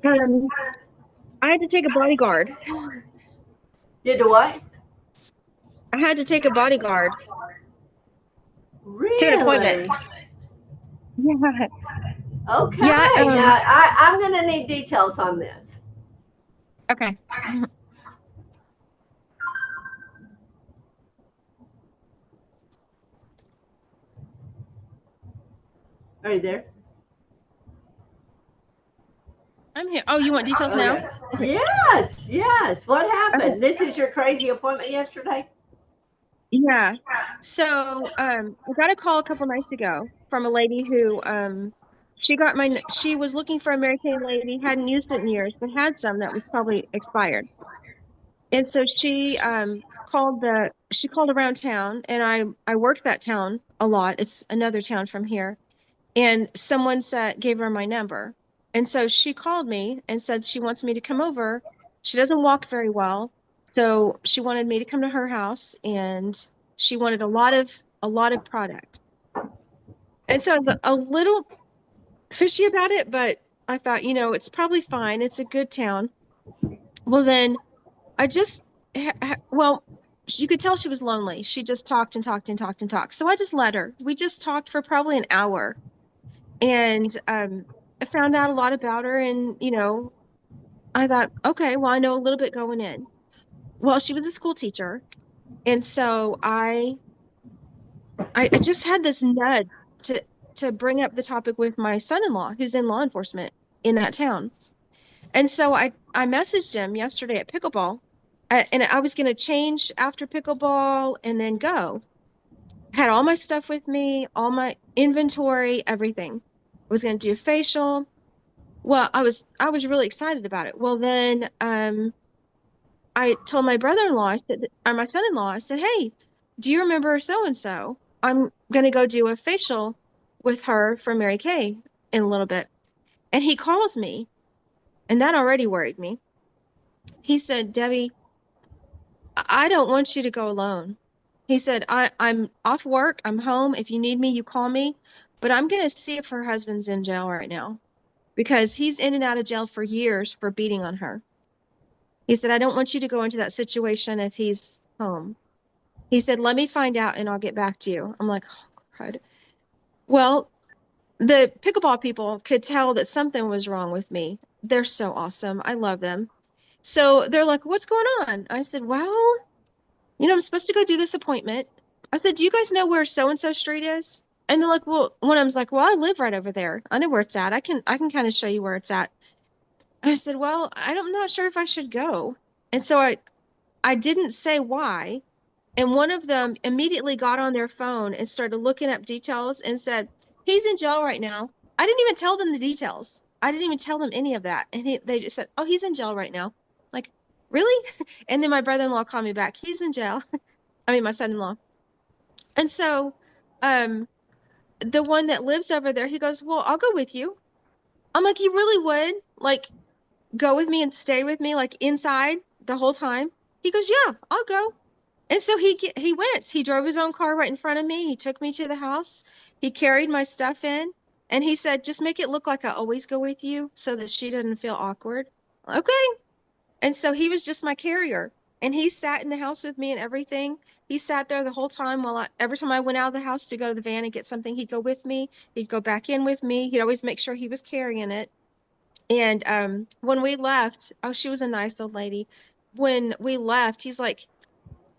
Um, I had to take a bodyguard. You do what? I had to take a bodyguard to an appointment. Really? Yeah. Yeah. Okay. Now I'm going to need details on this. Okay. Are you there? I'm here. Oh, you want details now? Okay. Okay. Yes, yes. What Okay. happened? This is your crazy appointment yesterday? Yeah. So, I got a call a couple nights ago from a lady who, she was looking for a Mary Kay lady, hadn't used it in years, but had some that was probably expired. And so she called around town, and I work that town a lot. It's another town from here. And someone gave her my number. And so she called me and said she wants me to come over. She doesn't walk very well. So she wanted me to come to her house, and she wanted a lot of product. And so I was a little fishy about it, but I thought, it's probably fine. It's a good town. Well, then I just, well, you could tell she was lonely. She just talked and talked and talked and talked. So I just let her. We just talked for probably an hour, and I found out a lot about her. And I thought, okay, well, I know a little bit going in. Well, she was a school teacher, and so I just had this nudge to to bring up the topic with my son-in-law, who's in law enforcement in that town. And so I messaged him yesterday at pickleball, and I was going to change after pickleball and then go. Had all my stuff with me, all my inventory, everything. I was going to do a facial. Well, I was really excited about it. Well, then I told my brother-in-law, I said, or my son-in-law, I said, "Hey, do you remember so and so? I'm gonna go do a facial with her for Mary Kay in a little bit." And he calls me, and that already worried me. He said, "Debbie, I don't want you to go alone." He said, I'm off work, I'm home. If you need me, you call me. But I'm gonna see if her husband's in jail right now because he's in and out of jail for years for beating on her. He said, I don't want you to go into that situation if he's home. He said, let me find out and I'll get back to you. I'm like, oh, crud. Well, the pickleball people could tell that something was wrong with me. They're so awesome. I love them. So they're like, what's going on? I said, well, I'm supposed to go do this appointment. I said, do you guys know where so and so street is? And they're like, well, one of them's like, well, I live right over there. I know where it's at. I can kind of show you where it's at. I said, well, I'm not sure if I should go. And so I didn't say why. And one of them immediately got on their phone and started looking up details and said, he's in jail right now. I didn't even tell them the details. I didn't even tell them any of that. And they just said, oh, he's in jail right now. Like, really? And then my brother-in-law called me back. He's in jail. I mean, my son-in-law. And so um, the one that lives over there, he goes, well, I'll go with you. I'm like, you really would? Like, go with me and stay with me, like inside the whole time? He goes, yeah, I'll go. And so he went. He drove his own car right in front of me. He took me to the house. He carried my stuff in, and he said, "Just make it look like I always go with you so that she doesn't feel awkward." Okay. And so he was just my carrier, and he sat in the house with me and everything. He sat there the whole time every time I went out of the house to go to the van and get something, he'd go with me. He'd go back in with me. He'd always make sure he was carrying it. And when we left, oh, she was a nice old lady. When we left, he's like,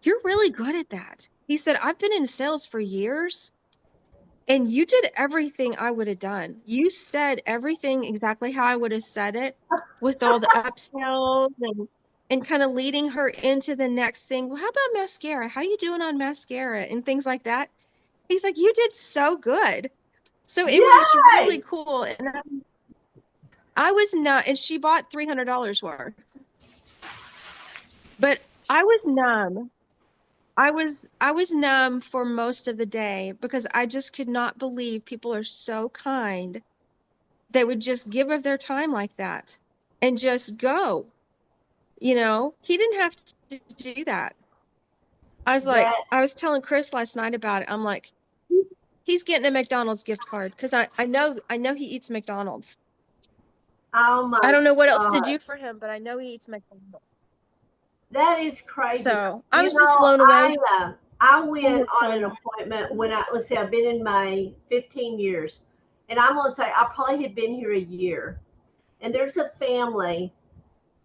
you're really good at that. He said, I've been in sales for years and you did everything I would have done. You said everything exactly how I would have said it with all the upsells and kind of leading her into the next thing. Well, how about mascara? How you doing on mascara and things like that? He's like, you did so good. So it was really Yay! cool. And I was not, and she bought $300 worth, but I was numb. I was numb for most of the day because I just could not believe people are so kind. They would just give of their time like that and just go. He didn't have to do that. That I was telling Chris last night about it. I'm like, he's getting a McDonald's gift card because I know he eats McDonald's. Oh I my don't know what else to God. do for him, but I know he eats McDonald's. That is crazy. So I You was just know, blown away I by went his on an kindness. appointment when let's say I've been in May, 15 years, and I'm gonna say I probably had been here a year. And there's a family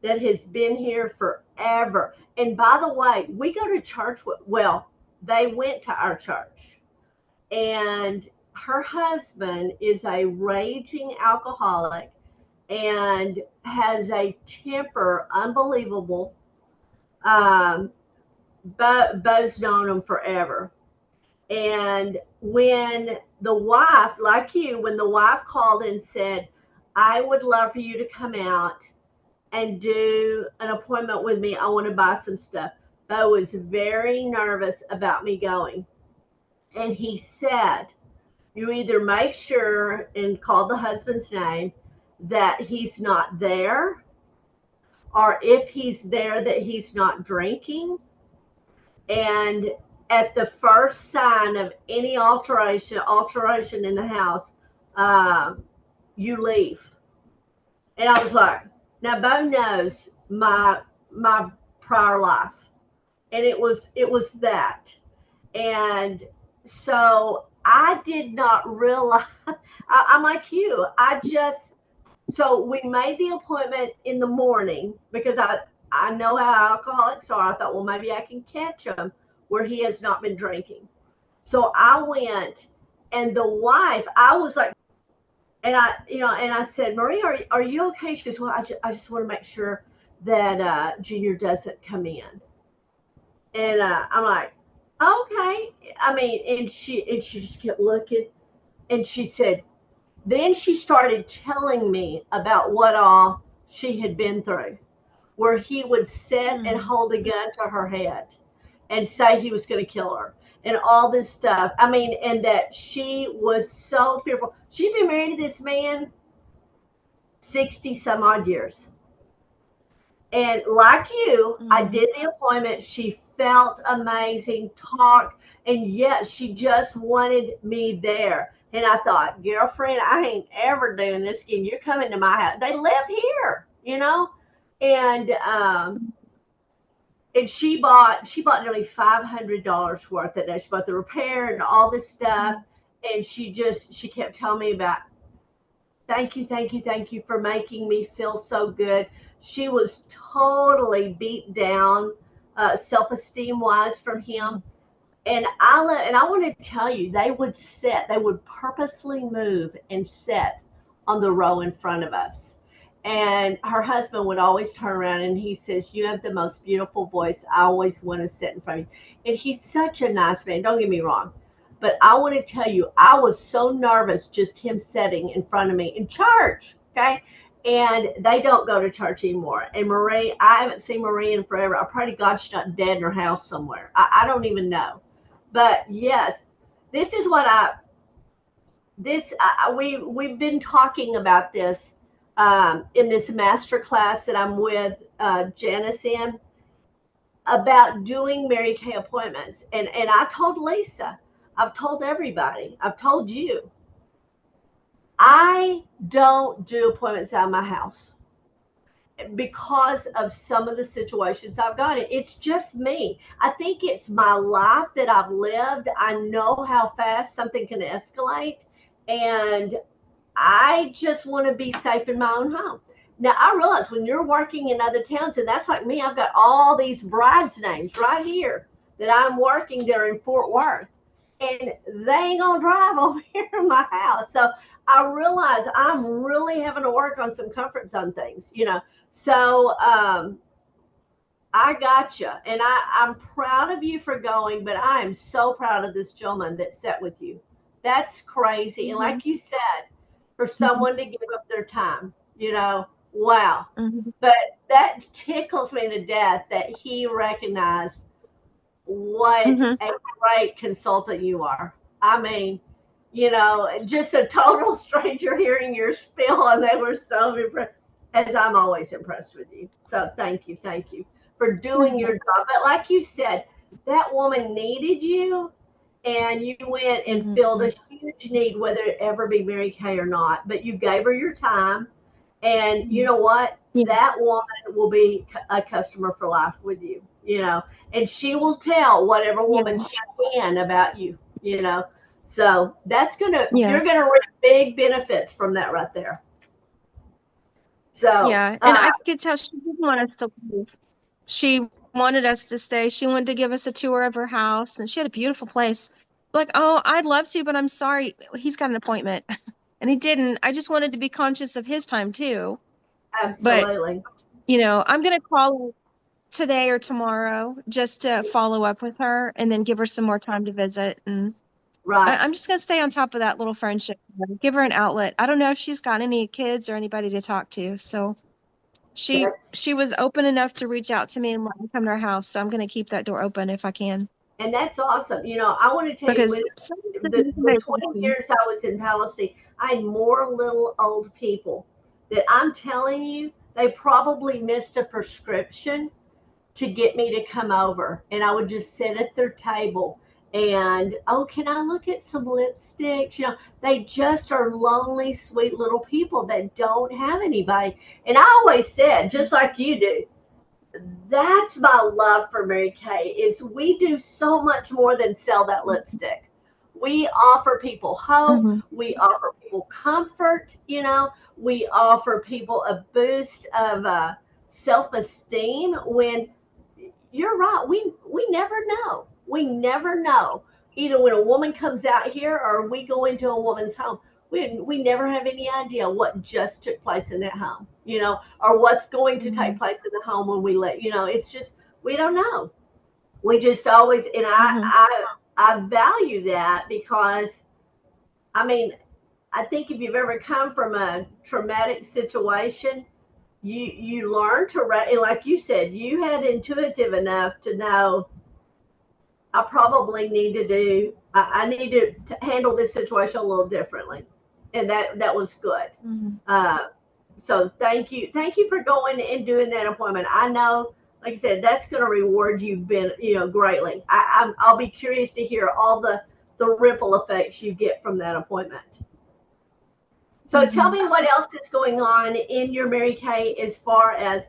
that has been here forever. And by the way, we go to church with, well, they went to our church, and her husband is a raging alcoholic and has a temper unbelievable. Um, Bo's known him forever. And when the wife, like you, when the wife called and said, I would love for you to come out and do an appointment with me, I want to buy some stuff. Bo was very nervous about me going. And he said, you either make sure and call the husband's name that he's not there, or if he's there, that he's not drinking. And at the first sign of any alteration in the house, um, you leave. And I was like, now Bo knows my prior life, and it was that. And so I did not realize. I'm like you. So we made the appointment in the morning because I know how alcoholics are. I thought, well, maybe I can catch him where he has not been drinking. So I went, and the wife, I was like, and I said, Marie, are you okay? She goes, well, I just want to make sure that Junior doesn't come in. And I'm like, okay. I mean, and she just kept looking, and she said, then she started telling me about what all she had been through, where he would sit and Mm. hold a gun to her head and say he was going to kill her and all this stuff. I mean, and that she was so fearful. She'd been married to this man 60 some odd years. And like you, I Mm. did the appointment. She felt amazing, talked, and yet she just wanted me there. And I thought, girlfriend, I ain't ever doing this again. You're coming to my house. They live here, and she bought nearly $500 worth of that. She bought the repair and all this stuff, and she kept telling me about, thank you, thank you, thank you for making me feel so good. She was totally beat down, self-esteem wise from him. And I want to tell you, they would purposely move and sit on the row in front of us. And her husband would always turn around and he says, you have the most beautiful voice. I always want to sit in front of you. And he's such a nice man. Don't get me wrong. But I want to tell you, I was so nervous just him sitting in front of me in church. Okay. And they don't go to church anymore. And Marie, I haven't seen Marie in forever. I pray to God she's not dead in her house somewhere. I don't even know. But yes, this is what I this we've been talking about this in this master class that I'm with Janice in, about doing Mary Kay appointments. And I told Lisa, I've told everybody, I've told you, I don't do appointments out of my house because of some of the situations I've got in. It's just me. I think it's my life that I've lived. I know how fast something can escalate. And I just want to be safe in my own home. Now, I realize when you're working in other towns, and that's like me, I've got all these brides' names right here that I'm working there in Fort Worth, and they ain't gonna drive over here in my house. So I realize I'm really having to work on some comfort zone things. So I got you, and I'm proud of you for going, but I am so proud of this gentleman that sat with you. That's crazy. And Mhm. like you said, for Mhm. someone to give up their time, wow. Mhm. But that tickles me to death that he recognized what Mhm. a great consultant you are. I mean, just a total stranger hearing your spiel, and they were so impressed, as I'm always impressed with you. So thank you for doing your job. But like you said, that woman needed you, and you went and filled Mhm. a huge need, whether it ever be Mary Kay or not. But you gave her your time, And you know what? That woman will be a customer for life with you, and she will tell whatever Yeah. woman she can about you. So Yeah. you're gonna reap big benefits from that right there. So, Yeah. And I could tell she didn't want us to leave. She wanted us to stay. She wanted to give us a tour of her house, and she had a beautiful place. Like, oh, I'd love to, but I'm sorry. He's got an appointment. And he didn't. I just wanted to be conscious of his time too. But, absolutely. I'm going to call her today or tomorrow just to follow up with her and then give her some more time to visit. And Right. I'm just going to stay on top of that little friendship. Give her an outlet. I don't know if she's got any kids or anybody to talk to. So That's she was open enough to reach out to me and let me come to her house. So I'm going to keep that door open if I can. and that's awesome. I want to tell you, Because with somebody's the 20 years I was in Palestine, I had more little old people that I'm telling you, they probably missed a prescription to get me to come over. And I would just sit at their table and, oh, can I look at some lipsticks? They just are lonely, sweet little people that don't have anybody. And I always said, just like you do, that's my love for Mary Kay is we do so much more than sell that lipstick. We offer people hope, Mhm. we offer people comfort, we offer people a boost of self-esteem when you're right. We never know. We never know. Either when a woman comes out here or we go into a woman's home, we never have any idea what just took place in that home, or what's going to take Mhm. place in the home when we let, it's just, we don't know. We just always, and Mhm. I value that because, I mean, I think if you've ever come from a traumatic situation, you learn to, like you said, you had intuitive enough to know I probably need to I need to handle this situation a little differently, and that was good. Mhm. Uh, so thank you for going and doing that appointment. I know, like I said, that's going to reward you greatly. I'll be curious to hear all the ripple effects you get from that appointment. So tell Mhm. me what else is going on in your Mary Kay as far as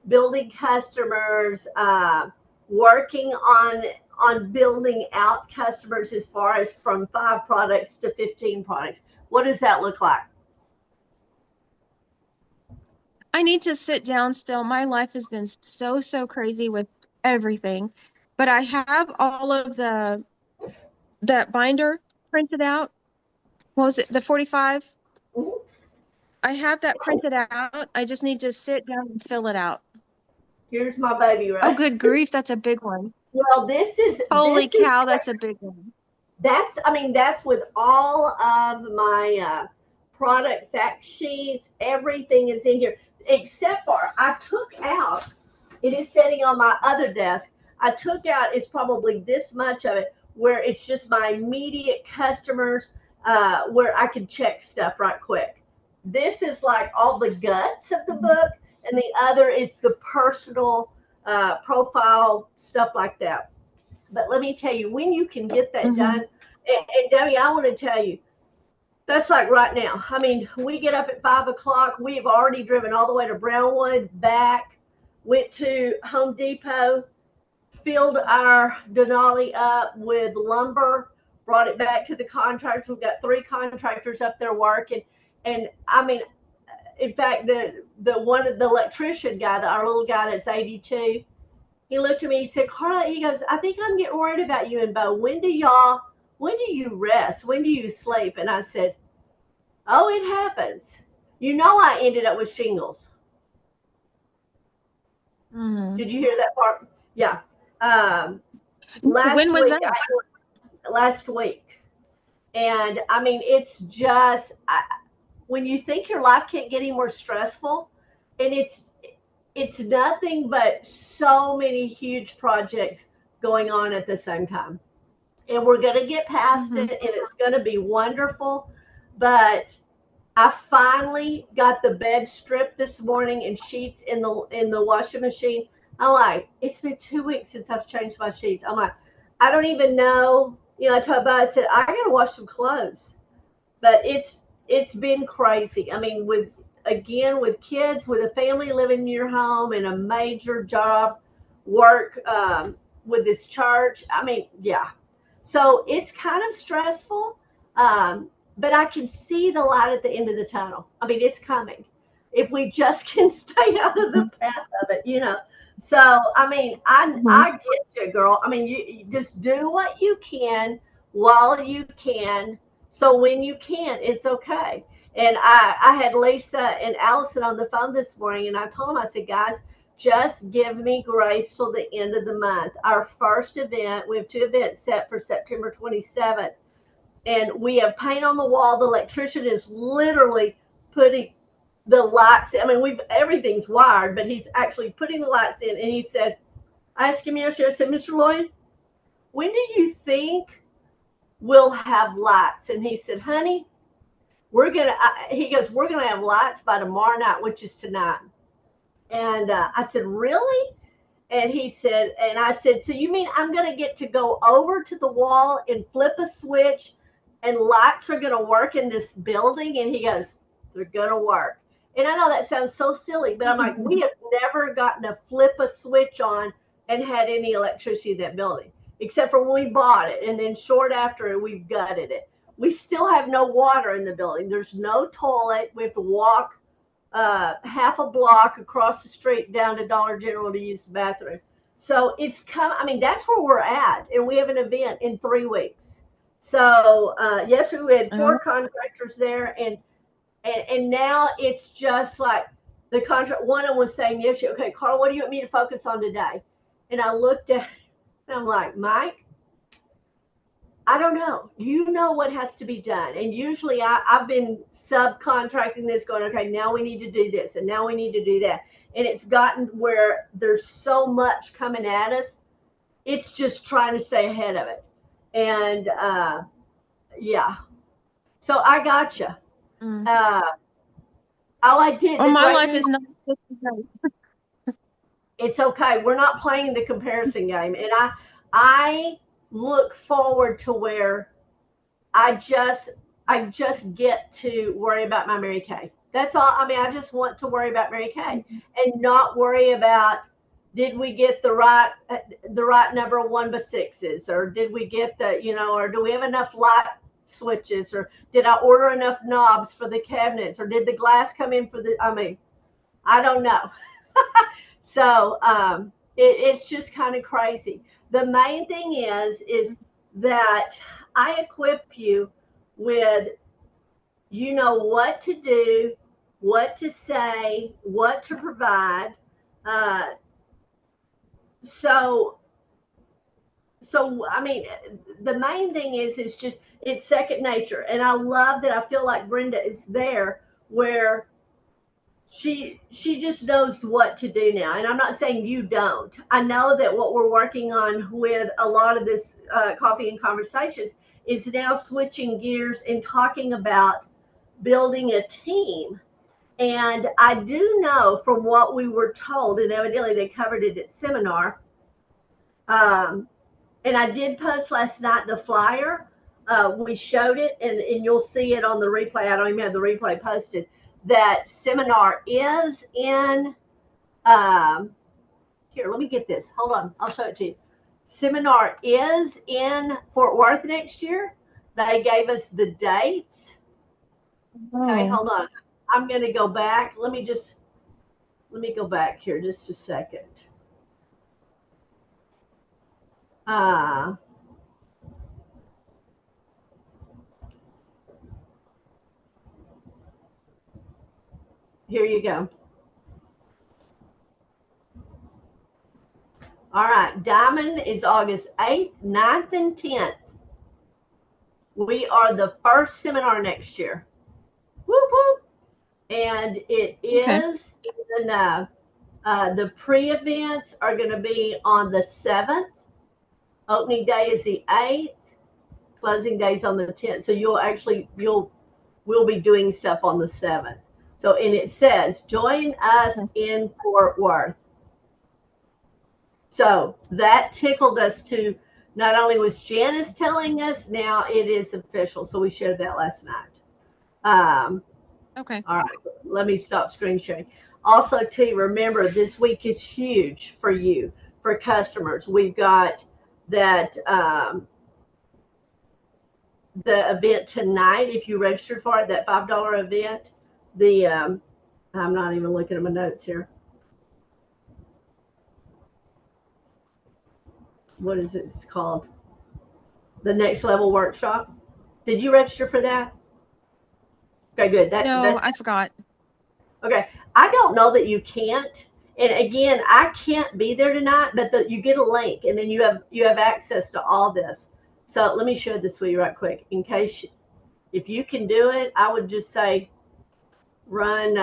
building customers, working on building out customers as far as from 5 products to 15 products. What does that look like? I need to sit down still. My life has been so crazy with everything. But I have all of that binder printed out. What was it? The 45? Mhm. I have that printed out. I just need to sit down and fill it out. Here's my baby, Oh, right? good grief, that's a big one. Well, Holy this is cow, that's a big one. that's I mean that's with all of my product fact sheets. Everything is in here except for I took out. It is sitting on my other desk. I took out, it's probably this much of it, where it's just my immediate customers, where I can check stuff right quick. This is like all the guts of the Mhm. book, and the other is the personal profile stuff like that. But let me tell you, when you can get that done, Mhm. and Debbie, I want to tell you, that's like right now. I mean, we get up at 5 o'clock. We've already driven all the way to Brownwood, back, went to Home Depot, filled our Denali up with lumber, brought it back to the contractors. We've got 3 contractors up there working. And I mean, in fact, the electrician guy, our little guy that's 82, he looked at me, he said, Karla, he goes, I think I'm getting worried about you and Bo. When do you rest? When do you sleep? And I said, oh, it happens. I ended up with shingles. Mhm. Did you hear that part? Yeah. Um, When last was week, that? last week. And I mean, it's just when you think your life can't get any more stressful, and it's nothing but so many huge projects going on at the same time. And we're going to get past Mhm. it, and it's going to be wonderful. But I finally got the bed stripped this morning and sheets in the washing machine. I'm like, it's been 2 weeks since I've changed my sheets. I'm like, I don't even know. I told Bud, I said, I gotta wash some clothes. But it's been crazy. I mean, with again, with kids, with a family living in your home and a major job, work with this church. I mean, yeah. So it's kind of stressful, but I can see the light at the end of the tunnel. I mean, it's coming if we just can stay out of the path of it, you know. So I mean, Mhm. I get you, girl. I mean, you just do what you can while you can. So when you can't, it's okay. And I had Lisa and Allison on the phone this morning, and I told them, I said, guys, just give me grace till the end of the month. Our first event, we have two events set for September 27th, and we have paint on the wall. The electrician is literally putting the lights. I mean, we've everything's wired, but he's actually putting the lights in. And he said, I asked him yesterday, I said, Mr. Lloyd, when do you think we'll have lights? And he said, honey, he goes, we're gonna have lights by tomorrow night, which is tonight. And I said, really? And he said, and I said, so you mean I'm going to get to go over to the wall and flip a switch and lights are going to work in this building? And he goes, they're going to work. And I know that sounds so silly, but I'm like, we have never gotten to flip a switch on and had any electricity in that building, except for when we bought it. And then short after we've gutted it. We still have no water in the building. There's no toilet. We have to walk half a block across the street down to Dollar General to use the bathroom. So it's come. I mean, that's where we're at, and we have an event in 3 weeks. So yesterday we had Oh, four contractors there, and now it's just like the contract. One of them was saying yesterday, okay, Carl, what do you want me to focus on today? And I looked at, and I'm like, Mike, I don't know. You know what has to be done. And usually I've been subcontracting this, going, okay, now we need to do this and now we need to do that. And it's gotten where there's so much coming at us. It's just trying to stay ahead of it. And yeah. So I got you. mm. Uh, all I did, Oh, the my great life news, is not just today. it's okay. We're not playing the comparison game. And I look forward to where I just I just get to worry about my Mary Kay. That's all. I mean, I just want to worry about Mary Kay and not worry about did we get the right number of 1x6s, or did we get or do we have enough light switches, or did I order enough knobs for the cabinets, or did the glass come in for the? I mean, I don't know. So it's just kind of crazy. The main thing is that I equip you with what to do, what to say, what to provide. Uh, so I mean, the main thing is just it's second nature, and I love that. I feel like Brenda is there where she just knows what to do now, and I'm not saying you don't. I know that what we're working on with a lot of this coffee and conversations is now switching gears and talking about building a team. And I do know from what we were told, and evidently they covered it at seminar, um, and I did post last night the flyer. We showed it, and you'll see it on the replay. I don't even have the replay posted. That seminar is in, um, here, let me get this. Hold on, I'll show it to you. Seminar is in Fort Worth next year. They gave us the dates. Okay, Oh, hold on. I'm going to go back. Let me go back here just a second. Uh, Here you go. All right, Diamond is August 8th, 9th, and 10th. We are the first seminar next year. Whoop, whoop. And it okay. is in the pre-events are going to be on the 7th. Opening day is the 8th. Closing day is on the 10th. So we'll be doing stuff on the 7th. So, and it says, join us Okay. in Fort Worth. So that tickled us to not only was Janice telling us, now it is official. So we shared that last night. Okay. All right, let me stop screen sharing. Also, T, remember this week is huge for you, for customers. We've got that the event tonight. If you registered for it, that $5 event. The I'm not even looking at my notes here. What is it called? The next level workshop. Did you register for that? Okay, good. No, That's I forgot. okay. I don't know that you can't. And again, I can't be there tonight, but you get a link, and then you have access to all this. So let me share this with you right quick. In case if you can do it, I would just say run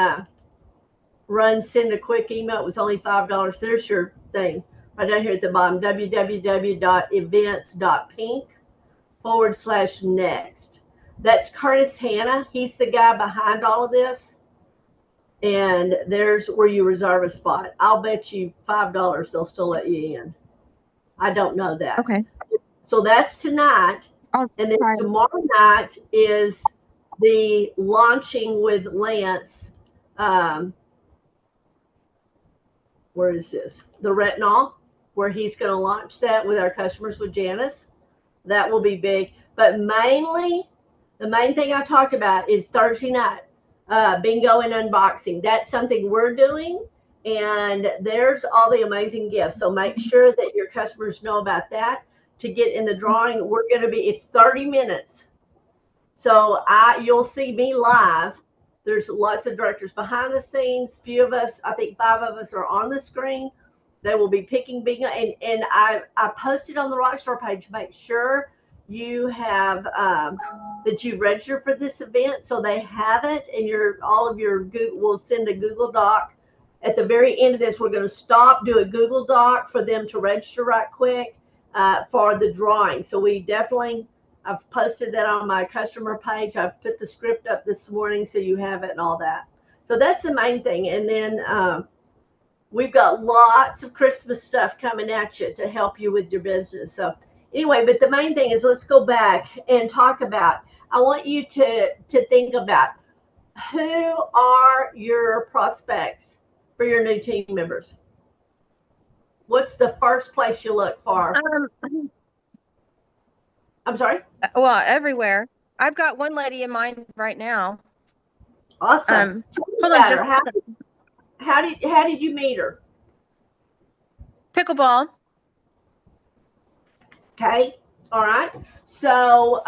send a quick email. It was only $5. There's your thing right down here at the bottom. www.events.pink/next. That's Curtis Hanna. He's the guy behind all of this. And there's where you reserve a spot. I'll bet you $5 they'll still let you in. I don't know that. Okay. So that's tonight. I'll And then try it. tomorrow night is the launching with Lance. Um, where is this? The retinol, where he's going to launch that with our customers with Janice. That will be big. But mainly, the main thing I talked about is Thursday night, bingo and unboxing. That's something we're doing. And there's all the amazing gifts. So make sure that your customers know about that to get in the drawing. We're going to be, it's 30 minutes. So you'll see me live. There's lots of directors behind the scenes. Few of us, I think 5 of us are on the screen. They will be picking bingo, and I posted on the Rockstar page. Make sure you have that you register for this event, so they have it, and all of your will send a Google Doc. At the very end of this, we're going to stop, do a Google Doc for them to register right quick for the drawing. So we definitely. I've posted that on my customer page. I've put the script up this morning so you have it and all that. So that's the main thing. And then we've got lots of Christmas stuff coming at you to help you with your business. So anyway, but the main thing is let's go back and talk about, I want you to think about who are your prospects for your new team members? What's the first place you look for? I'm sorry? Well, everywhere. I've got one lady in mind right now. Awesome. Tell me Hold on, about just her. How did you meet her? pickleball. Okay. All right. So,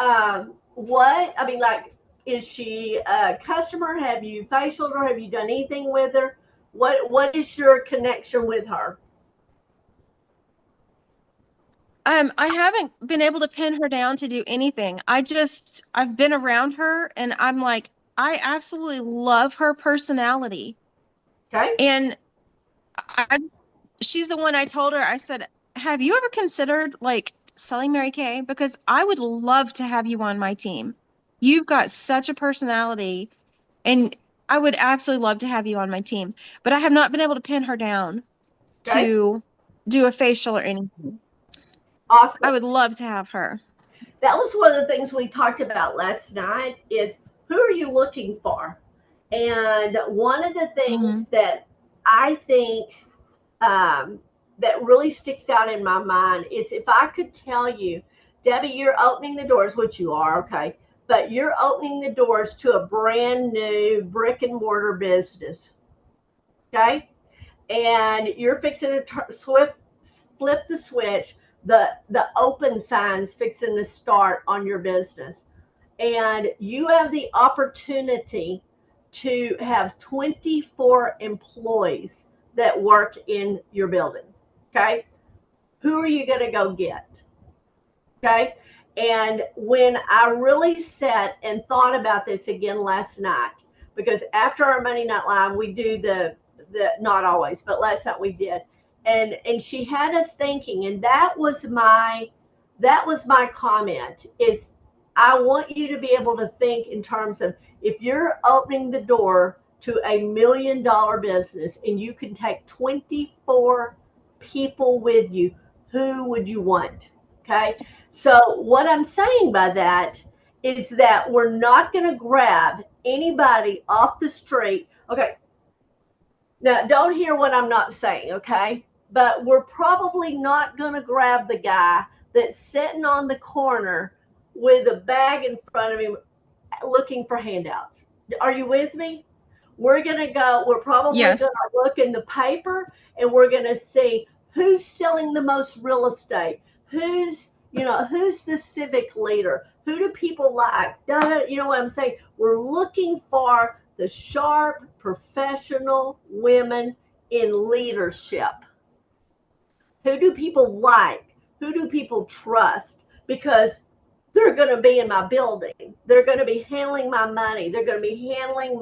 what, I mean, like, is she a customer? Have you facialed her? Have you done anything with her? What is your connection with her? I haven't been able to pin her down to do anything. I've been around her and I'm like, I absolutely love her personality. Okay. And I, she's the one I told her, I said, have you ever considered like selling Mary Kay? Because I would love to have you on my team. You've got such a personality and I would absolutely love to have you on my team. But I have not been able to pin her down Okay. to do a facial or anything. I Awesome. would love to have her. That was one of the things we talked about last night is who are you looking for? And one of the things Mhm. that I think um, that really sticks out in my mind is if I could tell you, Debbie, you're opening the doors, which you are, okay, but you're opening the doors to a brand new brick and mortar business, okay, and you're fixing to flip the switch. The open signs fixing to start on your business, and you have the opportunity to have 24 employees that work in your building. Okay. Who are you going to go get? Okay. And when I really sat and thought about this again last night, because after our Monday Night Live, we do the not always, but last night we did. And she had us thinking, and that was my comment is I want you to be able to think in terms of if you're opening the door to $1 million business and you can take 24 people with you, who would you want? Okay. So what I'm saying by that is that we're not going to grab anybody off the street. Okay, now don't hear what I'm not saying, okay? But we're probably not going to grab the guy that's sitting on the corner with a bag in front of him looking for handouts. Are you with me? We're probably Yes. going to look in the paper and we're going to see who's selling the most real estate, who's the civic leader, who do people like, you know what I'm saying? We're looking for the sharp, professional women in leadership. Who do people like? Who do people trust? Because they're going to be in my building. They're going to be handling my money. They're going to be handling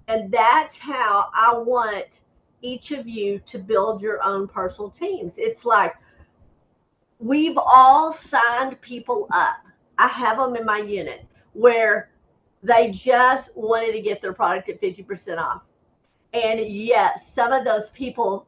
and that's how I want each of you to build your own personal teams. It's like we've all signed people up. I have them in my unit where they just wanted to get their product at 50% off. And yes, some of those people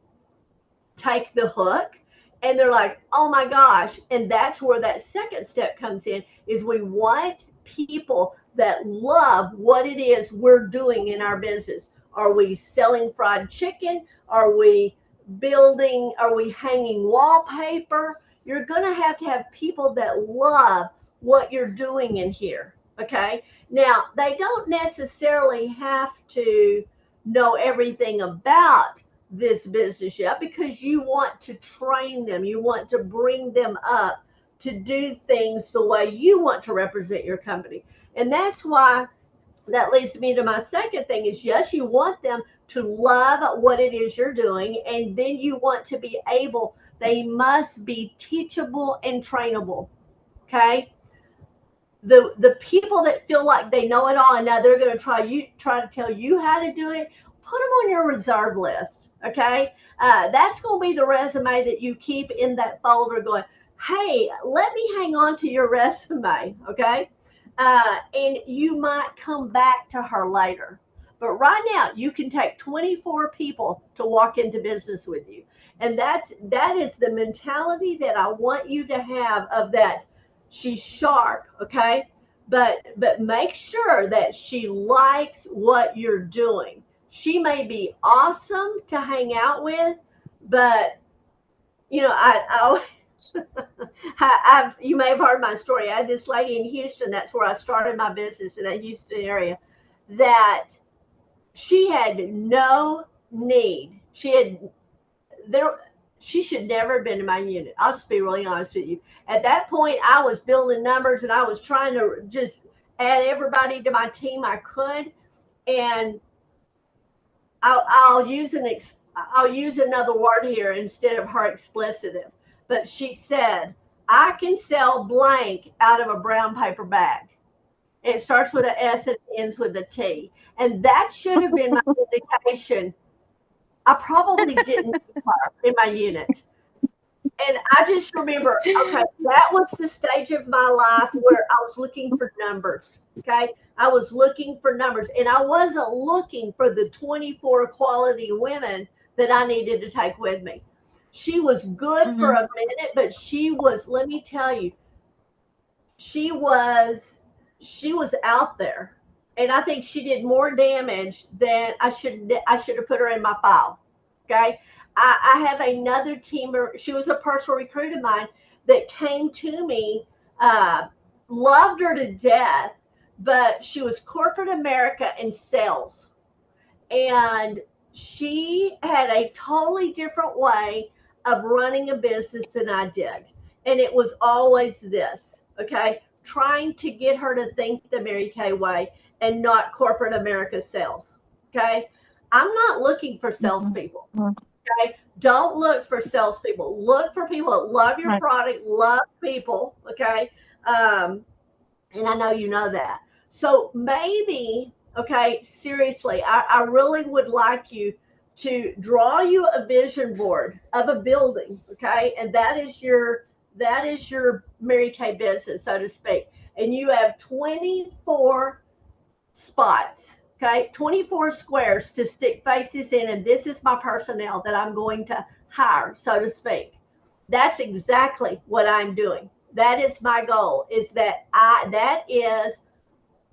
take the hook and they're like, oh my gosh. And that's where that second step comes in is we want people that love what it is we're doing in our business. Are we selling fried chicken? Are we building? Are we hanging wallpaper? You're going to have people that love what you're doing in here. Okay. Now, they don't necessarily have to know everything about this business yet because you want to train them. You want to bring them up to do things the way you want to represent your company. And that's why that leads me to my second thing is yes, you want them to love what it is you're doing. And then you want to be able, they must be teachable and trainable. Okay. The people that feel like they know it all and now they're going to try to tell you how to do it, put them on your reserve list. Okay, that's going to be the resume that you keep in that folder going, hey, let me hang on to your resume. Okay, and you might come back to her later, but right now you can take 24 people to walk into business with you. And that is the mentality that I want you to have of that. She's sharp, okay? But make sure that she likes what you're doing. She may be awesome to hang out with, but you may have heard my story. I had this lady in Houston. That's where I started my business in that Houston area. That she had no need. There she should never have been in my unit. I'll just be really honest with you. At that point, I was building numbers and I was trying to just add everybody to my team I could. And I'll use I'll use another word here instead of her explicitive. But she said, I can sell blank out of a brown paper bag. It starts with an S and ends with a T. And that should have been my indication. I probably didn't need her in my unit. And I just remember, okay, that was the stage of my life where I was looking for numbers. Okay. I was looking for numbers and I wasn't looking for the 24 quality women that I needed to take with me. She was good for Mm-hmm. a minute, but let me tell you, she was she was out there. And I think she did more damage than I should have put her in my file. Okay. I have another teamer. She was a personal recruit of mine that came to me, uh, loved her to death, but she was corporate America in sales. And she had a totally different way of running a business than I did. And it was always this, okay? Trying to get her to think the Mary Kay way and not corporate America sales, okay? I'm not looking for Mm-hmm. salespeople, okay? Don't look for salespeople. Look for people that love your Right. product, love people, okay? Um, and I know you know that. So maybe, okay, seriously, I really would like you to draw you a vision board of a building, okay? And that is your Mary Kay business, so to speak. And you have 24 spots, okay? 24 squares to stick faces in, and this is my personnel that I'm going to hire, so to speak. That's exactly what I'm doing. That is my goal. Is that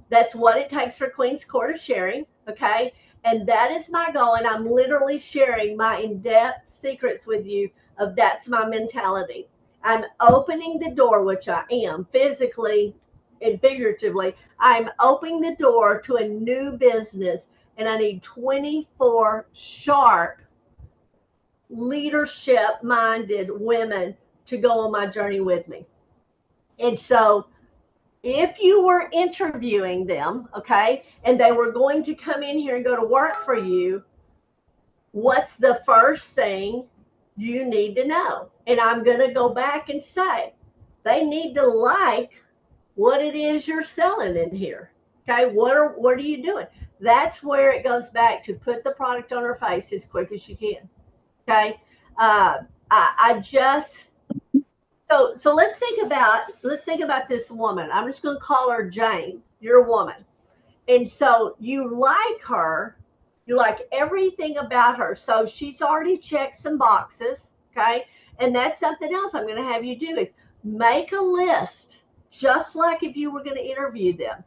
that's what it takes for Queen's Court of sharing. Okay. And that is my goal. And I'm literally sharing my in depth secrets with you of that's my mentality. I'm opening the door, which I am physically and figuratively. I'm opening the door to a new business, and I need 24 sharp, leadership minded women to go on my journey with me. And so if you were interviewing them, okay, and they were going to come in here and go to work for you, what's the first thing you need to know? And I'm going to go back and say, they need to like what it is you're selling in here. Okay, what are you doing? That's where it goes back to put the product on her face as quick as you can. Okay, I just so let's think about this woman. I'm just going to call her Jane. You're a woman. And so you like her, you like everything about her. So she's already checked some boxes, okay? And that's something else I'm going to have you do is make a list, just like if you were going to interview them,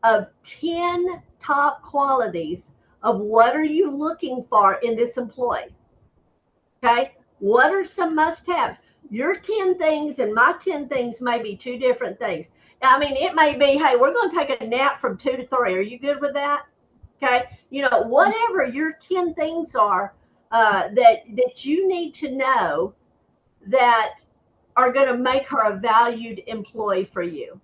of 10 top qualities of what are you looking for in this employee, okay? What are some must-haves? Your 10 things and my 10 things may be two different things. I mean, it may be, hey, we're going to take a nap from 2 to 3. Are you good with that? Okay. Whatever your 10 things are that you need to know that are going to make her a valued employee for you.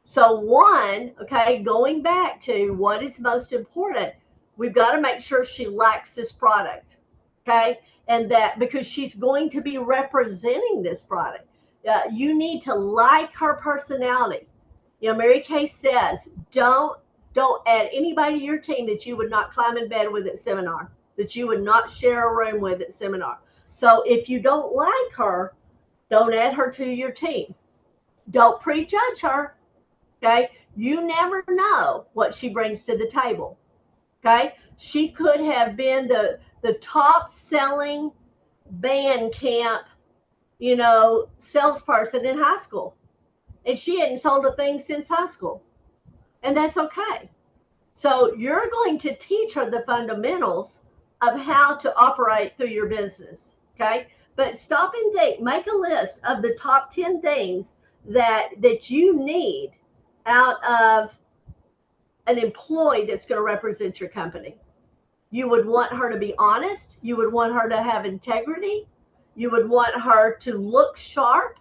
So, one, okay, going back to what is most important, we've got to make sure she likes this product, okay? And that because she's going to be representing this product, you need to like her personality. Mary Kay says, don't add anybody to your team that you would not climb in bed with at seminar, that you would not share a room with at seminar. So if you don't like her, don't add her to your team. Don't prejudge her. Okay. You never know what she brings to the table. Okay. She could have been the top selling band camp, salesperson in high school. And she hadn't sold a thing since high school. And that's okay. So you're going to teach her the fundamentals of how to operate through your business. Okay. But stop and think, make a list of the top 10 things that you need out of an employee that's going to represent your company. You would want her to be honest. You would want her to have integrity. You would want her to look sharp.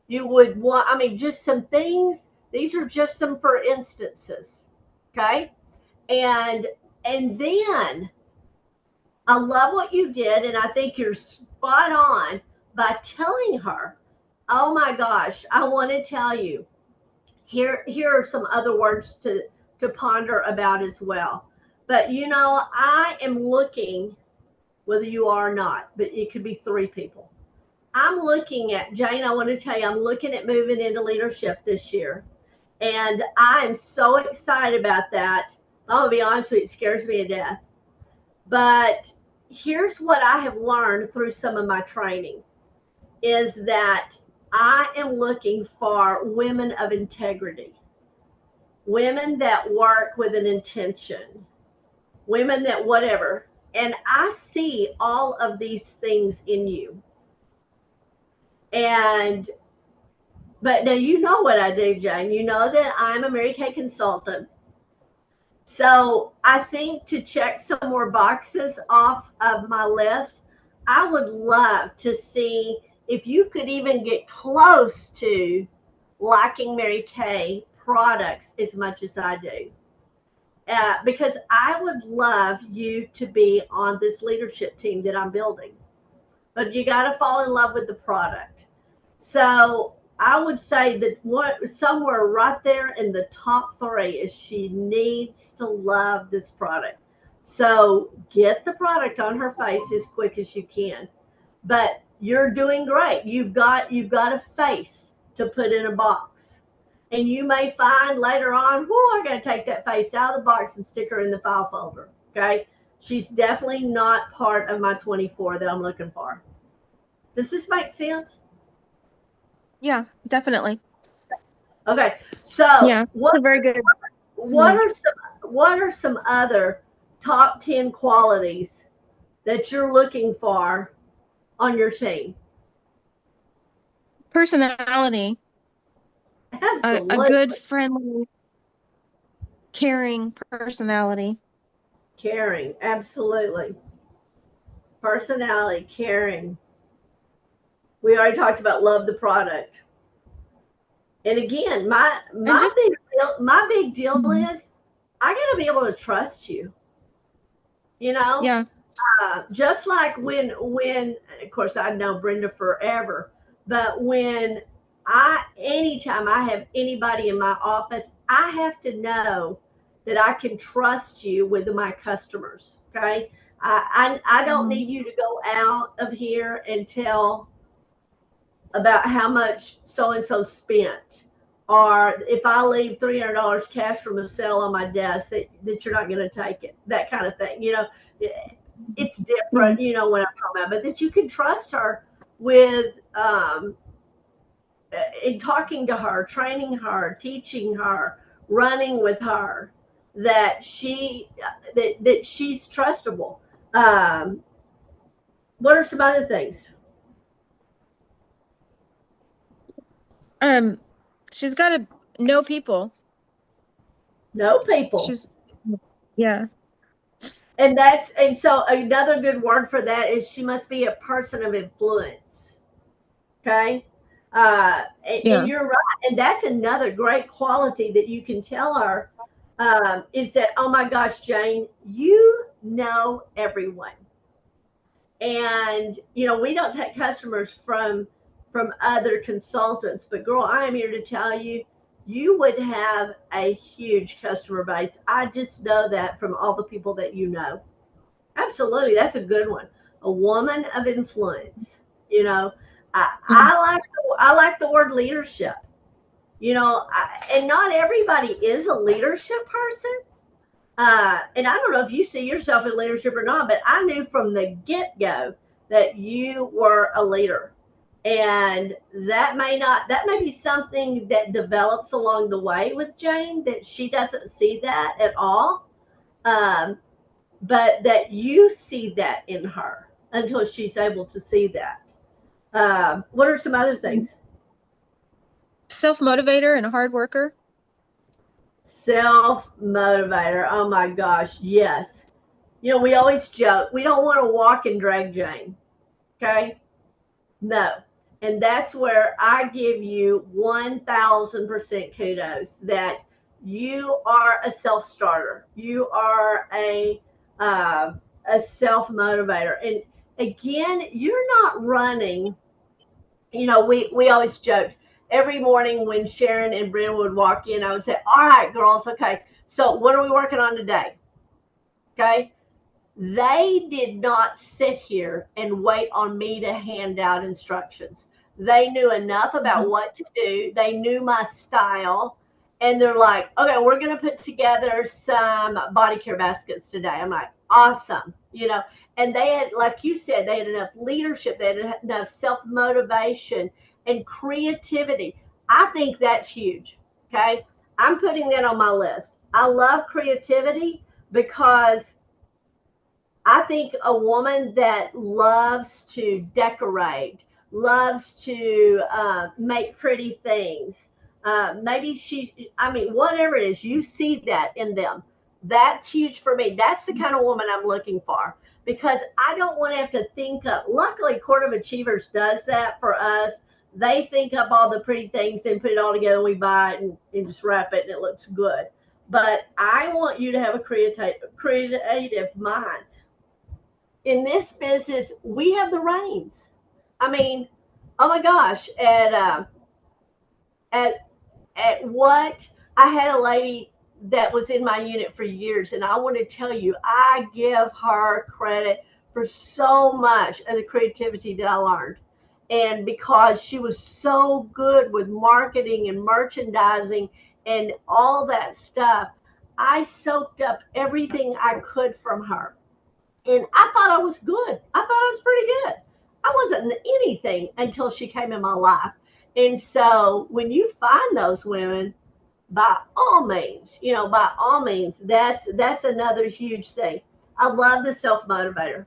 You would want, I mean, just some things. These are just some for instances. Okay. And then I love what you did, and I think you're spot on by telling her, oh my gosh, I want to tell you, here are some other words to ponder about as well. But I am looking, whether you are or not, but it could be 3 people. I'm looking at Jane. I want to tell you, I'm looking at moving into leadership this year, and I'm so excited about that. I'm gonna be honest with you, it scares me to death. But here's what I have learned through some of my training is that I am looking for women of integrity, women that work with an intention, women that whatever. And I see all of these things in you. And but now you know what I do, Jane. You know that I'm a Mary Kay consultant. So I think to check some more boxes off of my list, I would love to see if you could even get close to liking Mary Kay products as much as I do. Because I would love you to be on this leadership team that I'm building. But you got to fall in love with the product. So I would say that somewhere right there in the top 3 is she needs to love this product. So get the product on her face as quick as you can. But you're doing great. You've got a face to put in a box. And you may find later on, I got to take that face out of the box and stick her in the file folder. Okay. She's definitely not part of my 24 that I'm looking for. Does this make sense? Yeah, definitely. Okay, so Yeah, it's a very good what point. are some what are some other top 10 qualities that you're looking for on your team? Personality, a good, Absolutely. friendly, caring personality. Caring, absolutely. Personality, caring. We already talked about love the product. And again, my And my just, big deal, my big deal mhm, is I got to be able to trust you. You know, yeah. just like when of course I know Brenda forever, but when I anytime I have anybody in my office, I have to know that I can trust you with my customers. Okay, I don't Mhm. need you to go out of here and tell about how much so and so spent. Or if I leave $300 cash from a sale on my desk, that you're not going to take it, that kind of thing. You know, it's Yeah. different, you know what I'm talking about, but that you can trust her with in talking to her, training her, teaching her, running with her, that that she's trustable. Um, what are some other things? Um, she's got to know people. No people. She's, yeah. And so another good word for that is she must be a person of influence. Okay. And Yeah. you're right. And that's another great quality that you can tell her is that, oh my gosh, Jane, you know everyone. And, you know, we don't take customers from other consultants, but girl, I am here to tell you, you would have a huge customer base. I just know that from all the people that you know. Absolutely, that's a good one. A woman of influence. You know, Mhm. I like the word leadership. You know, and not everybody is a leadership person. And I don't know if you see yourself in leadership or not, but I knew from the get go that you were a leader. And that may be something that develops along the way with Jane, that she doesn't see that at all. Um, but that you see that in her until she's able to see that. What are some other things? Self-motivator and a hard worker. Self motivator. Oh my gosh, yes. You know, we always joke we don't want to walk and drag Jane. Okay, no. And that's where I give you 1000% kudos that you are a self starter. You are uh, a self motivator. And again, you're not running. You know, we always joked every morning when Sharon and Brenda would walk in, I would say, all right, girls, okay, so what are we working on today? Okay. They did not sit here and wait on me to hand out instructions. They knew enough about Mhm. what to do. They knew my style. And they're like, okay, we're going to put together some body care baskets today. I'm like, awesome. You know, and they had, like you said, they had enough leadership, they had enough self motivation and creativity. I think that's huge. Okay. I'm putting that on my list. I love creativity because I think a woman that loves to decorate, loves to make pretty things, maybe I mean, whatever it is, you see that in them. That's huge for me. That's the kind of woman I'm looking for because I don't want to have to think up. Luckily, Court of Achievers does that for us. They think up all the pretty things, then put it all together, and we buy it and just wrap it, and it looks good. But I want you to have a creative mind. In this business, we have the reins. I mean, oh my gosh, at at what I had a lady that was in my unit for years, and I want to tell you, I give her credit for so much of the creativity that I learned. And because she was so good with marketing and merchandising and all that stuff, I soaked up everything I could from her. And I thought I was good. I thought I was pretty good. I wasn't anything until she came in my life. And so when you find those women, by all means, by all means, that's another huge thing. I love the self motivator.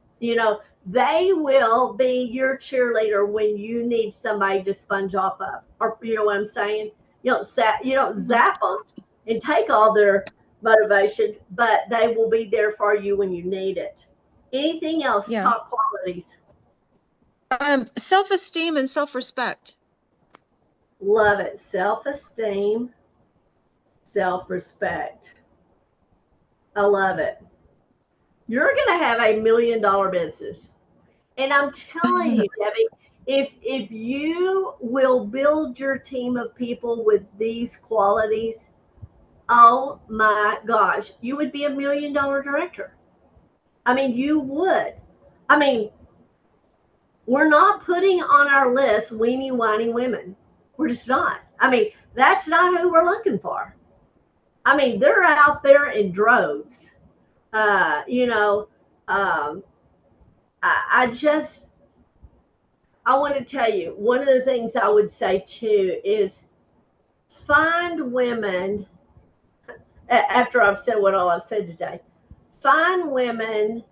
They will be your cheerleader when you need somebody to sponge off of, or you know what I'm saying. You don't Mhm. zap them and take all their motivation, but they will be there for you when you need it. Anything else? Yeah. Top qualities. Self-esteem and self-respect. Love it. Self esteem, self respect. I love it. You're going to have $1 million business. And I'm telling you, Debbie, if you will build your team of people with these qualities, oh my gosh, you would be $1 million director. I mean, you would. I mean, we're not putting on our list weenie whiny women. We're just not. I mean, that's not who we're looking for. I mean, they're out there in droves. Uh, you know, um, I just I want to tell you one of the things I would say too is find women, after I've said what all I've said today, find women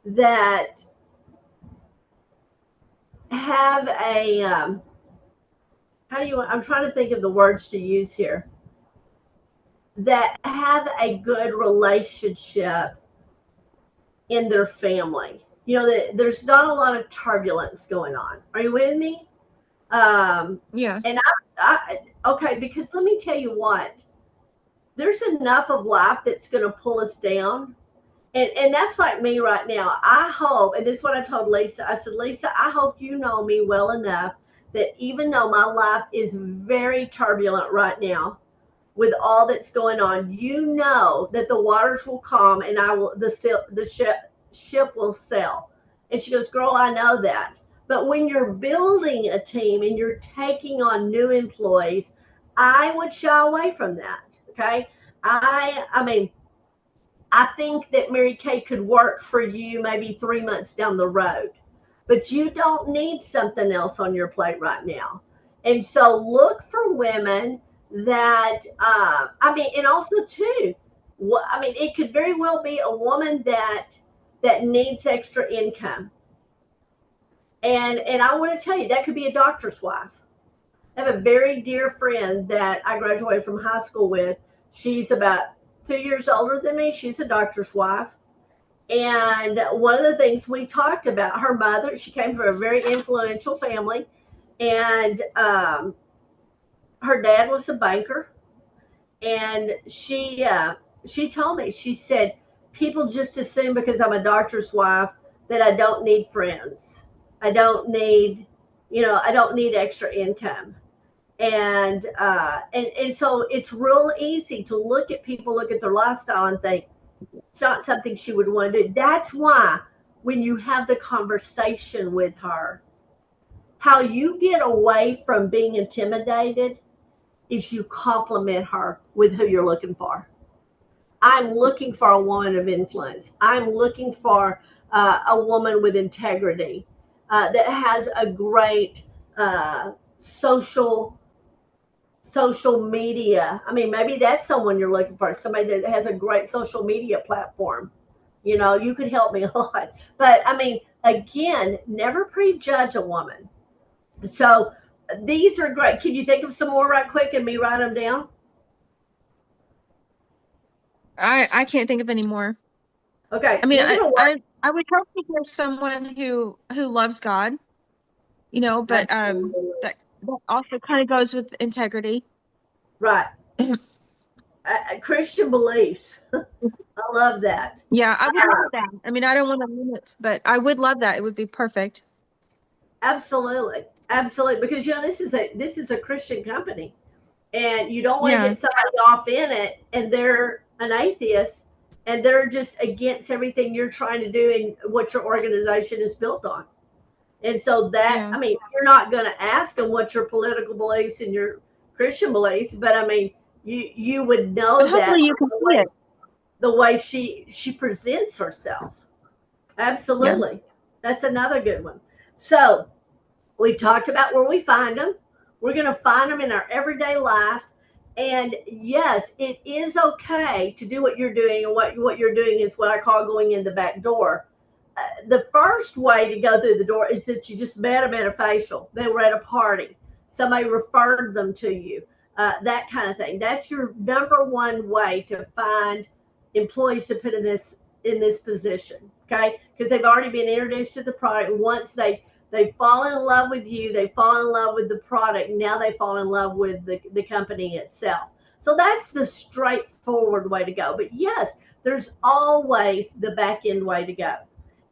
that have I'm trying to think of the words to use here, that have a good relationship in their family. There's not a lot of turbulence going on. Are you with me? Yeah. And okay, because let me tell you what, there's enough of life that's going to pull us down. And that's like me right now. I hope, and this is what I told Lisa. I said, Lisa, I hope you know me well enough that even though my life is very turbulent right now, with all that's going on, you know that the waters will calm and the ship will sail. And she goes, girl, I know that. But when you're building a team and you're taking on new employees, I would shy away from that. Okay. I mean, I think that Mary Kay could work for you maybe 3 months down the road, but you don't need something else on your plate right now. And so look for women that, I mean, and also too, I mean, it could very well be a woman that needs extra income. And I want to tell you, that could be a doctor's wife. I have a very dear friend that I graduated from high school with. She's about 2 years older than me. She's a doctor's wife. And one of the things we talked about, her mother, she came from a very influential family, and her dad was a banker. And she told me, she said, people just assume because I'm a doctor's wife that I don't need friends. I don't need, I don't need extra income. And so it's real easy to look at people, look at their lifestyle, and think, it's not something she would want to do. That's why when you have the conversation with her, how you get away from being intimidated is you compliment her with who you're looking for. I'm looking for a woman of influence. I'm looking for a woman with integrity, that has a great uh, social social media. I mean, maybe that's someone you're looking for, somebody that has a great social media platform. You could help me a lot. But I mean, again, never prejudge a woman. So these are great. Can you think of some more right quick and me write them down? I can't think of any more. Okay, I mean, you're gonna work. I would hope to hear someone who loves God, but Absolutely. that also kind of goes with integrity. Right. Christian beliefs. I love that. Yeah, I would love that. I mean, I don't want to limit, but I would love that. It would be perfect. Absolutely. Absolutely. Because this is a Christian company, and you don't want to Yeah. get somebody off in it and they're an atheist and they're just against everything you're trying to do and what your organization is built on. And so that, Yeah. I mean, you're not going to ask them what your political beliefs and your Christian beliefs, but I mean, you would But know that hopefully you from can see it. the way she presents herself. Yeah. Absolutely. That's another good one. So we talked about where we find them. We're going to find them in our everyday life. And yes, it is okay to do what you're doing, and what you're doing is what I call going in the back door. The first way to go through the door is that you just met them at a facial. They were at a party. Somebody referred them to you. That kind of thing. That's your number one way to find employees to put in this position. Okay, because they've already been introduced to the product. Once they fall in love with you, they fall in love with the product. Now they fall in love with the company itself. So that's the straightforward way to go. But yes, there's always the back end way to go.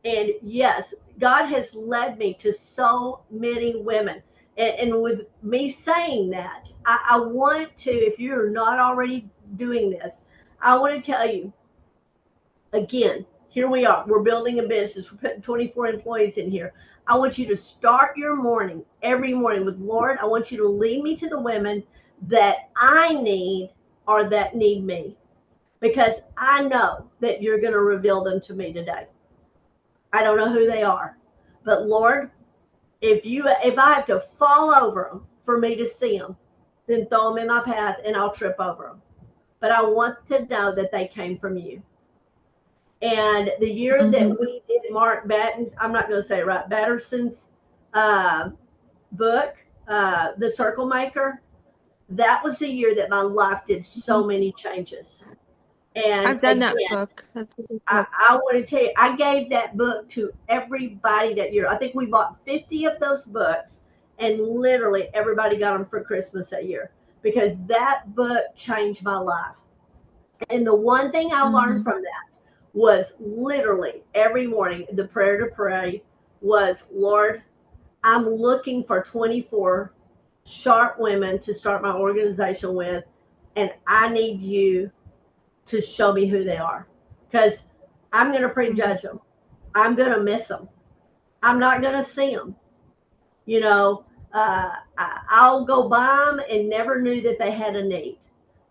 And yes, God has led me to so many women. And with me saying that, I want to, if you're not already doing this, I want to tell you again, here we are. We're building a business. We're putting 24 employees in here. I want you to start your morning every morning with, Lord, I want you to lead me to the women that I need or that need me, because I know that you're going to reveal them to me today. I don't know who they are, but Lord, if I have to fall over them for me to see them, then throw them in my path and I'll trip over them. But I want to know that they came from you. And the year that Mhm. we did Mark Batten's, I'm not going to say it right, Batterson's uh, book, The Circle Maker, that was the year that my life did so Mhm. many changes. And I've done that again, book. That's a good I, book. I want to tell you, I gave that book to everybody that year. I think we bought 50 of those books, and literally everybody got them for Christmas that year, because that book changed my life. And the one thing I learned Mhm. from that was literally every morning the prayer to pray was, Lord, I'm looking for 24 sharp women to start my organization with, and I need you to show me who they are, because I'm going to Mhm. prejudge them. I'm going to miss them. I'm not going to see them. You know, I'll go by them and never knew that they had a need.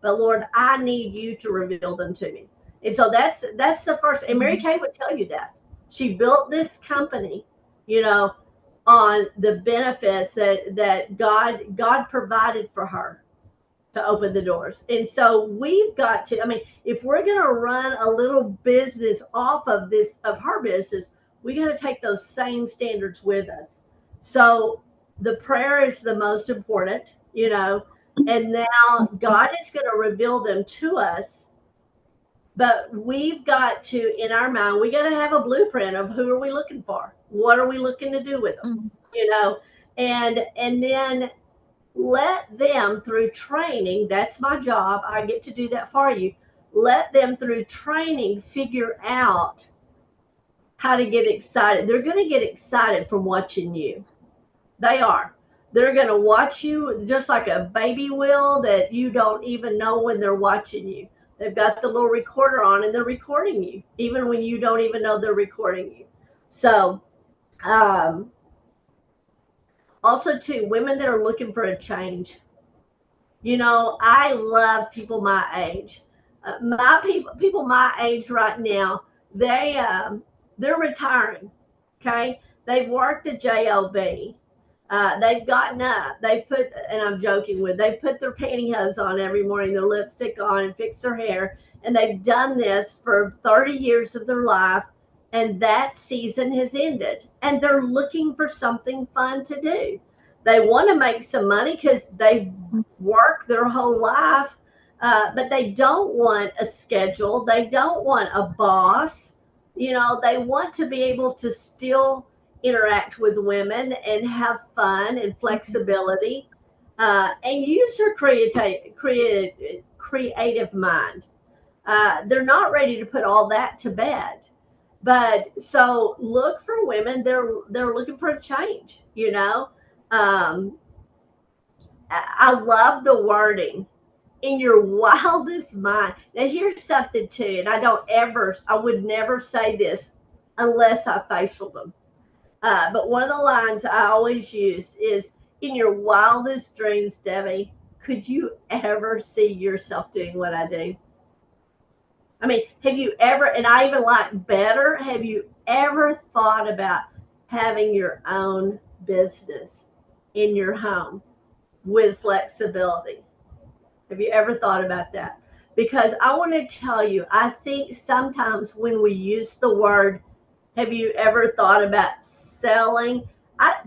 But Lord, I need you to reveal them to me. And so that's the first. And Mary Mhm. Kay would tell you that she built this company, you know, on the benefits that God provided for her to open the doors. And so we've got to, I mean, if we're going to run a little business off of this, of her business, we got to take those same standards with us. So the prayer is the most important, you know, and now God is going to reveal them to us. But we've got to, in our mind, we got to have a blueprint of who are we looking for? What are we looking to do with them? Mhm. You know, and then let them through training, that's my job, I get to do that for you. Let them through training figure out how to get excited. They're going to get excited from watching you. They are. They're going to watch you just like a baby will, that you don't even know when they're watching you. They've got the little recorder on and they're recording you even when you don't even know they're recording you. So um, also too, women that are looking for a change. You know, I love people my age. My people my age right now, they're retiring. Okay, they've worked the job. They've gotten up. They put, and I'm joking with, they put their pantyhose on every morning, their lipstick on, and fix their hair. And they've done this for 30 years of their life. And that season has ended. And they're looking for something fun to do. They want to make some money because they've worked their whole life, but they don't want a schedule. They don't want a boss. You know, they want to be able to still interact with women and have fun and Mhm. flexibility, and use their creative mind. They're not ready to put all that to bed. But so look for women. They're looking for a change. You know, um, I love the wording in your wildest mind. Now here's something too, and I would never say this unless I facialed them. But one of the lines I always use is, in your wildest dreams, Debbie, could you ever see yourself doing what I do? I mean, have you ever, and I even like better, have you ever thought about having your own business in your home? with flexibility. Have you ever thought about that? Because I want to tell you, I think sometimes when we use the word, have you ever thought about selling?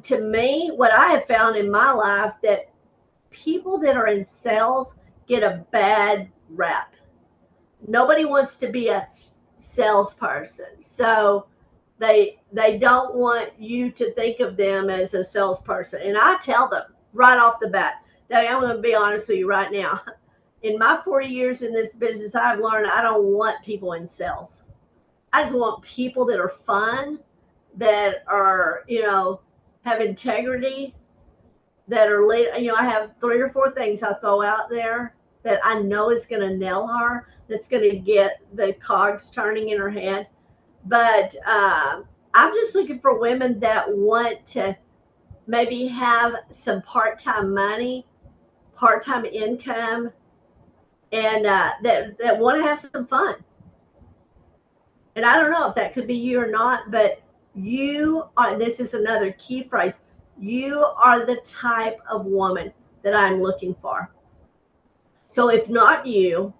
To me, what I have found in my life that people that are in sales get a bad rap. Nobody wants to be a salesperson. So they don't want you to think of them as a salesperson. And I tell them right off the bat, Daddy, I'm going to be honest with you right now. In my 40 years in this business, I've learned I don't want people in sales. I just want people that are fun, that are, have integrity, that are I have 3 or 4 things I throw out there that I know is going to nail her, that's going to get the cogs turning in her head. But I'm just looking for women that want to maybe have some part-time money, part-time income, and that want to have some fun. And I don't know if that could be you or not, but you are, this is another key phrase, you are the type of woman that I'm looking for. So if not you,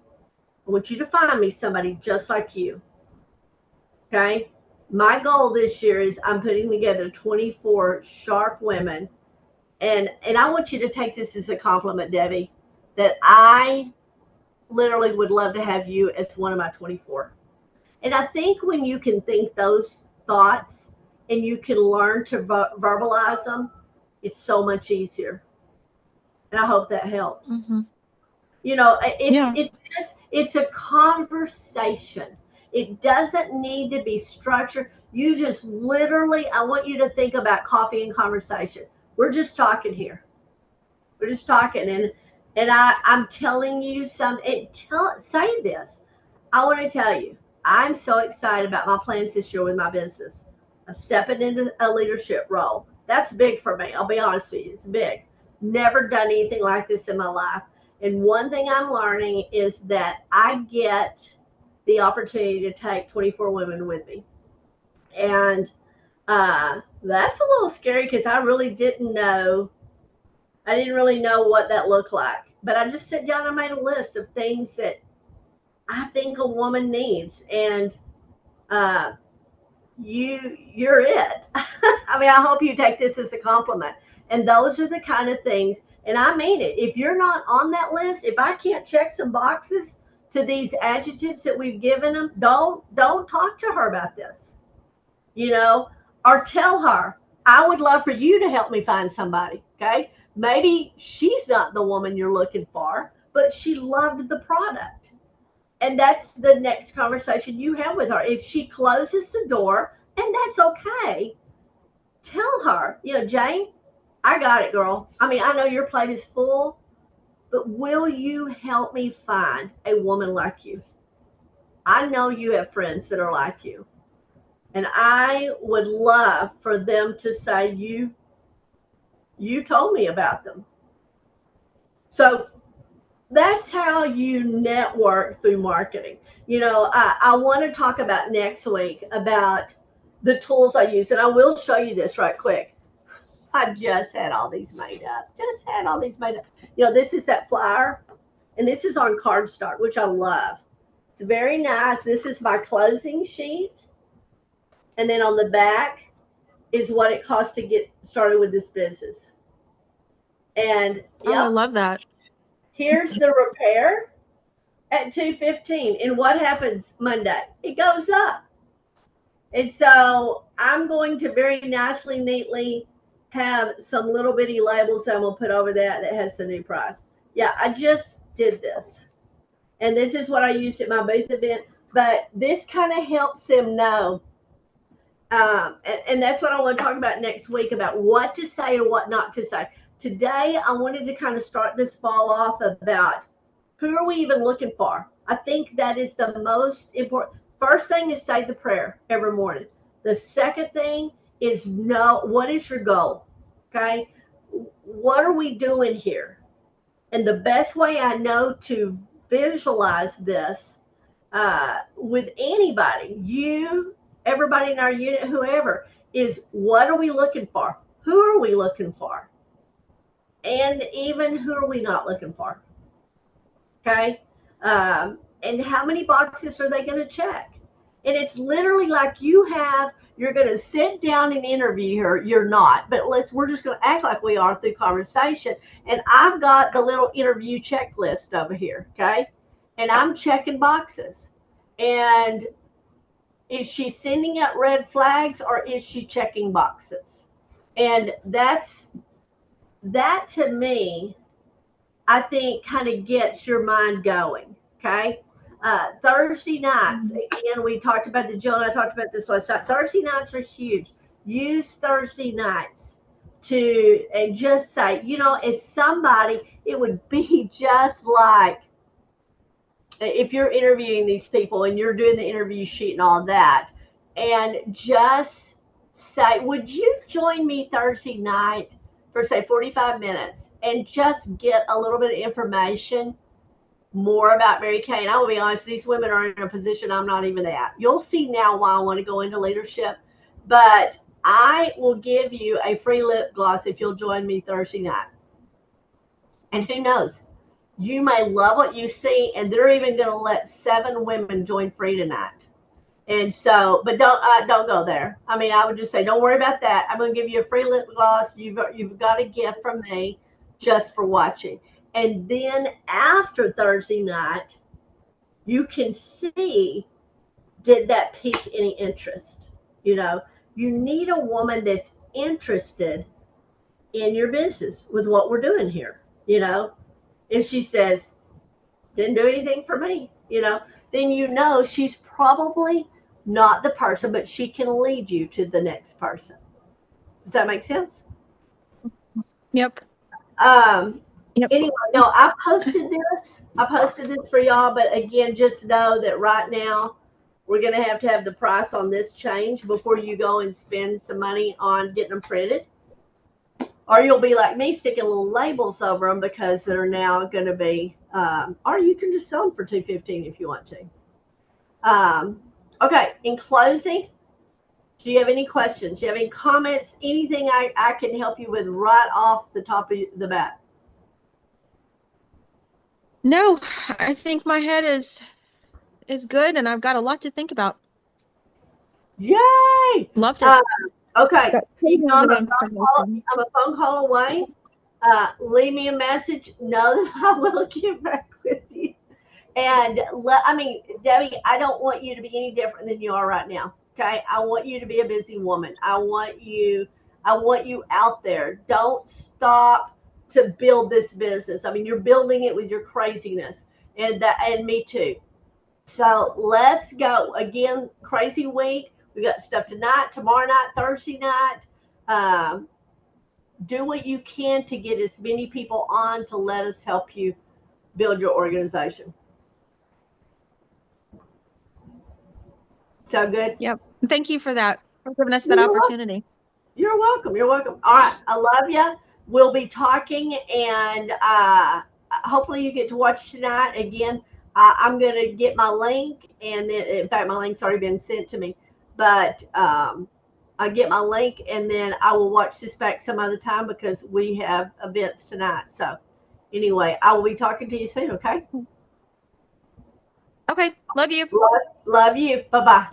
I want you to find me somebody just like you. Okay. My goal this year is I'm putting together 24 sharp women. And I want you to take this as a compliment, Debbie, that I literally would love to have you as one of my 24. And I think when you can think those thoughts and you can learn to verbalize them, it's so much easier. And I hope that helps. Hmm. It's Yeah. it's a conversation. It doesn't need to be structured. You just literally, I want you to think about coffee and conversation. We're just talking here. We're just talking, and I'm telling you something. Say this. I want to tell you, I'm so excited about my plans this year with my business. I'm stepping into a leadership role. That's big for me. I'll be honest with you, it's big. Never done anything like this in my life. And one thing I'm learning is that I get the opportunity to take 24 women with me. And that's a little scary because I didn't really know what that looked like. But I just sat down and made a list of things that I think a woman needs. And uh, you're it. I mean, I hope you take this as a compliment. And those are the kind of things, and I mean it. If you're not on that list, if I can't check some boxes to these adjectives that we've given them, don't talk to her about this. You know, or tell her, I would love for you to help me find somebody. Okay. Maybe she's not the woman you're looking for, but she loved the product. And that's the next conversation you have with her. If she closes the door, and that's okay, tell her, Jane, I got it, girl. I mean, I know your plate is full, but will you help me find a woman like you? I know you have friends that are like you. And I would love for them to say you told me about them. So that's how you network through marketing. I want to talk about next week about the tools I use, and I will show you this right quick. I just had all these made up. Just had all these made up. This is that flyer, and this is on cardstock, which I love. It's very nice. This is my closing sheet, and then on the back is what it costs to get started with this business. And Oh, I yep, love that. here's the repair at 2:15. And what happens Monday? It goes up. And so I'm going to very nicely, neatly have some little bitty labels that I'm going to put over that has the new price. Yeah, I just did this. And this is what I used at my booth event. But this kind of helps them know. And that's what I want to talk about next week, about what to say or what not to say. Today, I wanted to kind of start this fall off about who are we even looking for? I think that is the most important. First thing is say the prayer every morning. The second thing is know what is your goal? Okay. What are we doing here? And the best way I know to visualize this with anybody, you, everybody in our unit, whoever, is what are we looking for? Who are we looking for? And even who are we not looking for? Okay. And how many boxes are they going to check? And it's literally like you're going to sit down and interview her. You're not, but we're just going to act like we are through conversation. And I've got the little interview checklist over here. Okay. And I'm checking boxes. And is she sending out red flags or is she checking boxes? And that to me, I think kind of gets your mind going. Okay. Thursday nights, again, we talked about Jill and I talked about this last night. Thursday nights are huge. Use Thursday nights and just say, as somebody, it would be just like if you're interviewing these people and you're doing the interview sheet and all that, and just say, would you join me Thursday night for, say, 45 minutes and just get a little bit of information more about Mary Kay? And I will be honest, these women are in a position I'm not even at. You'll see now why I want to go into leadership, but I will give you a free lip gloss if you'll join me Thursday night. And who knows? You may love what you see, and they're even going to let 7 women join free tonight. And so, but don't go there. I mean, I would just say, don't worry about that. I'm going to give you a free lip gloss. You've got a gift from me just for watching. And then after Thursday night, you can see, did that pique any interest? You need a woman that's interested in your business with what we're doing here. If she says, didn't do anything for me, then she's probably not the person, but she can lead you to the next person. Does that make sense? Yep. Um, Yep. anyway, no, I posted this. I posted this for y'all, but again, just know that right now we're going to have the price on this change before you go and spend some money on getting them printed. Or you'll be like me, sticking little labels over them because they're now going to be, or you can just sell them for $2.15 if you want to. Okay, in closing, do you have any questions? Do you have any comments? Anything I can help you with right off the top of the bat? No, I think my head is good and I've got a lot to think about. Yay! Loved it. Okay, Got you plenty know, of information. I'm a phone call away. Leave me a message. Know that I will get back with you. And I mean, Debbie, I don't want you to be any different than you are right now. Okay. I want you to be a busy woman. I want you out there. Don't stop to build this business. I mean, you're building it with your craziness and me too. So let's go again. Crazy week. We got stuff tonight, tomorrow night, Thursday night. Um, do what you can to get as many people on to let us help you build your organization. Sound good? Yep. Thank you for that, for giving us that You're welcome. opportunity. You're welcome. You're welcome. All right. I love you. We'll be talking, and hopefully you get to watch tonight. Again, I'm going to get my link, and then, in fact, my link's already been sent to me. But I get my link, and then I will watch this back some other time because we have events tonight. So anyway, I will be talking to you soon. Okay. Okay. Love you. Love you. Bye bye.